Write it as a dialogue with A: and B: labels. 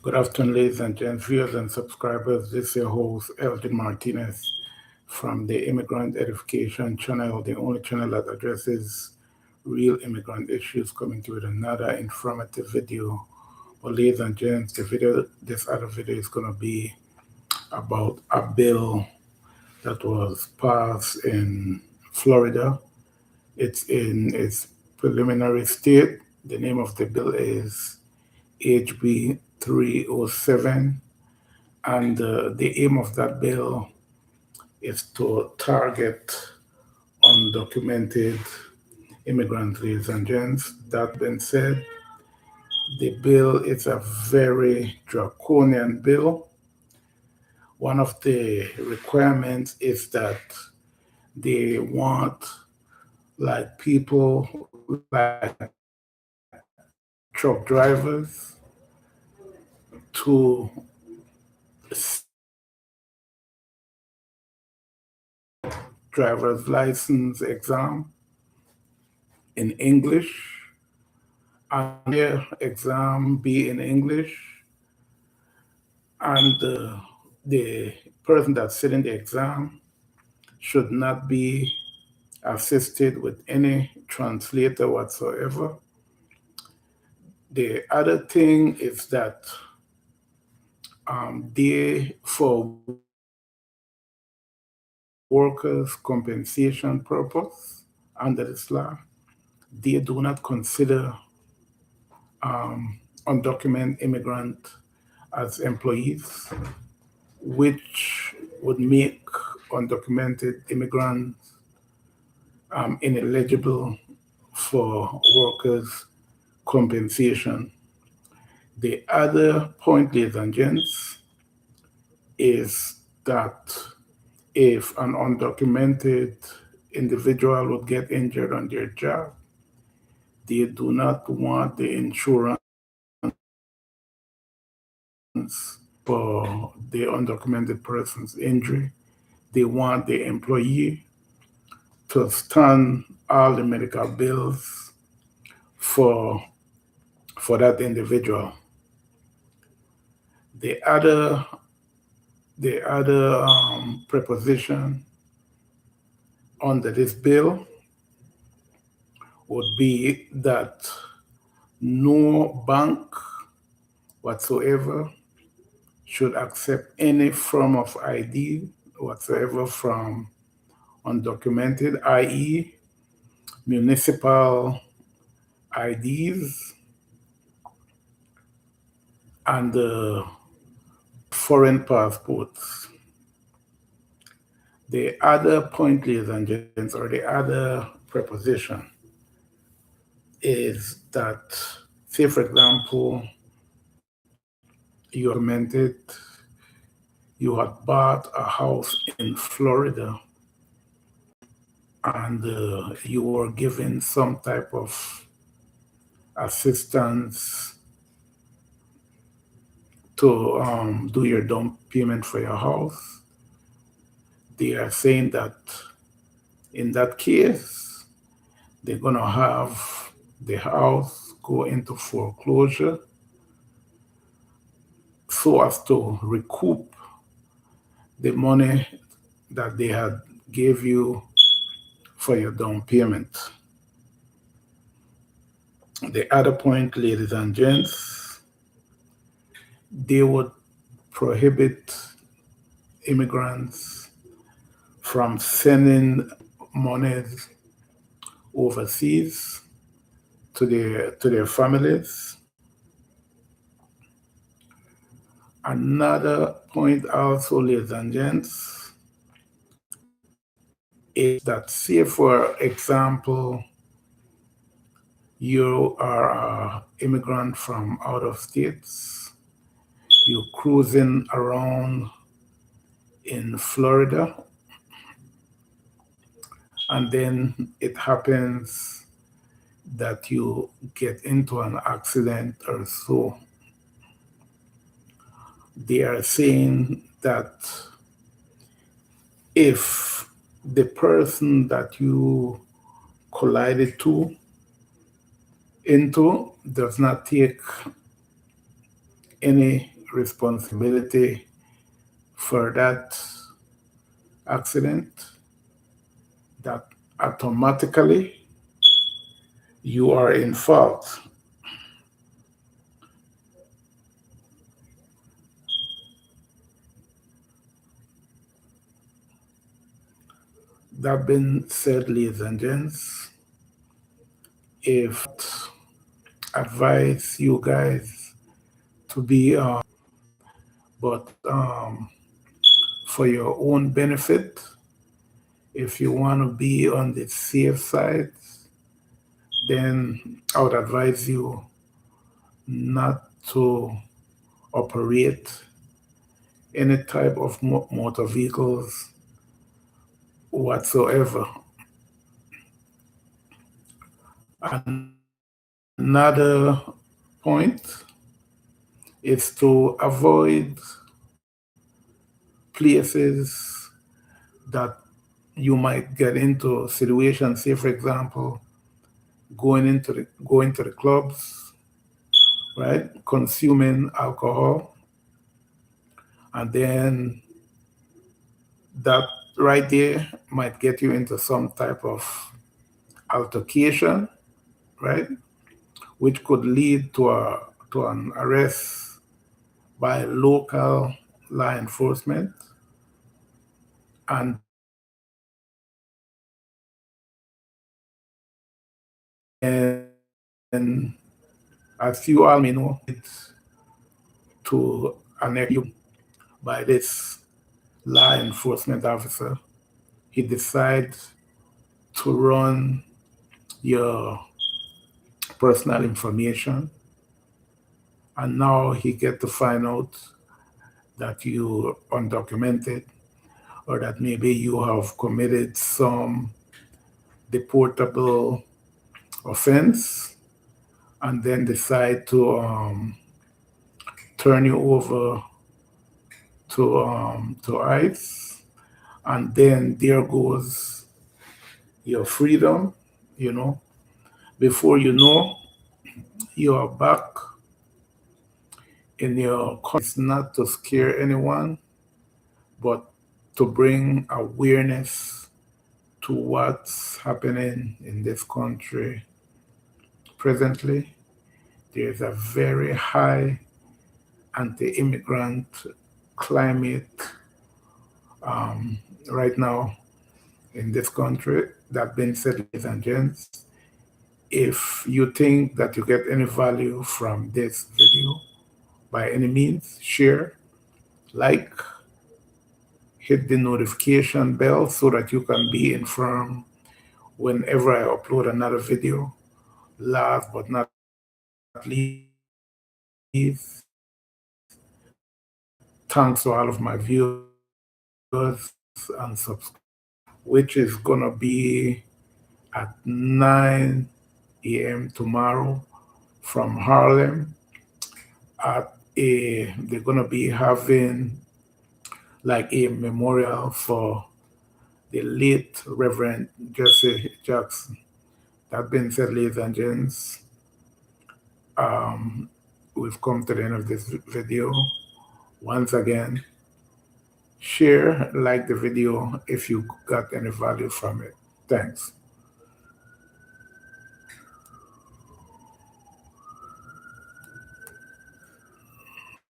A: Good afternoon, ladies and gents, viewers and subscribers. This is your host, Elgin Martinez from the Immigrant Edification Channel, the only channel that addresses real immigrant issues, coming to you with another informative video. Well, ladies and gents, this other video is going to be about a bill that was passed in Florida. It's in its preliminary state. The name of the bill is HB 307, and the aim of that bill is to target undocumented immigrants, ladies and gents. That being said, the bill is a very draconian bill. One of the requirements is that they want like people like truck drivers to driver's license exam in English, and their exam be in English, and the person that's sitting the exam should not be assisted with any translator whatsoever. The other thing is that for workers' compensation purpose under this law, they do not consider undocumented immigrant as employees, which would make undocumented immigrants ineligible for workers' compensation. The other point, ladies and gents, is that if an undocumented individual would get injured on their job, they do not want the insurance for the undocumented person's injury. They want the employee to stand all the medical bills for that individual. The other preposition under this bill would be that no bank whatsoever should accept any form of ID whatsoever from undocumented, i.e., municipal IDs and foreign passports. The other point, ladies and gents, or the other preposition is that, say, for example, you had bought a house in Florida, and you were given some type of assistance to do your down payment for your house. They are saying that in that case, they're going to have the house go into foreclosure so as to recoup the money that they had gave you for your down payment. The other point, ladies and gents, they would prohibit immigrants from sending money overseas to their families. Another point also, ladies and gents, is that, say, for example, you are an immigrant from out of states, you're cruising around in Florida, and then it happens that you get into an accident or so. They are saying that if the person that you collided into does not take any responsibility for that accident, that automatically you are in fault. That being said, ladies and gents, if advise you guys to be, but for your own benefit, if you want to be on the safe side, then I would advise you not to operate any type of motor vehicles whatsoever. Another point is to avoid places that you might get into situations. Say, for example, going to the clubs, right? Consuming alcohol, and then that right there might get you into some type of altercation, right? Which could lead to an arrest by local law enforcement. And then, as you all may know, it's to an you by this law enforcement officer. He decides to run your personal information, and now he get to find out that you undocumented, or that maybe you have committed some deportable offense, and then decide to turn you over to ICE, and then there goes your freedom. You know, before you know, you are back in your country. It's not to scare anyone, but to bring awareness to what's happening in this country presently. There's a very high anti-immigrant climate right now in this country. That being said, ladies and gents, if you think that you get any value from this video, by any means, share, like, hit the notification bell so that you can be informed whenever I upload another video. Last but not least, thanks to all of my viewers and subscribers, which is gonna be at 9 a.m. tomorrow from Harlem. They're gonna be having like a memorial for the late Reverend Jesse Jackson. That being said, ladies and gents, we've come to the end of this video. Once again, share, like the video if you got any value from it. Thanks.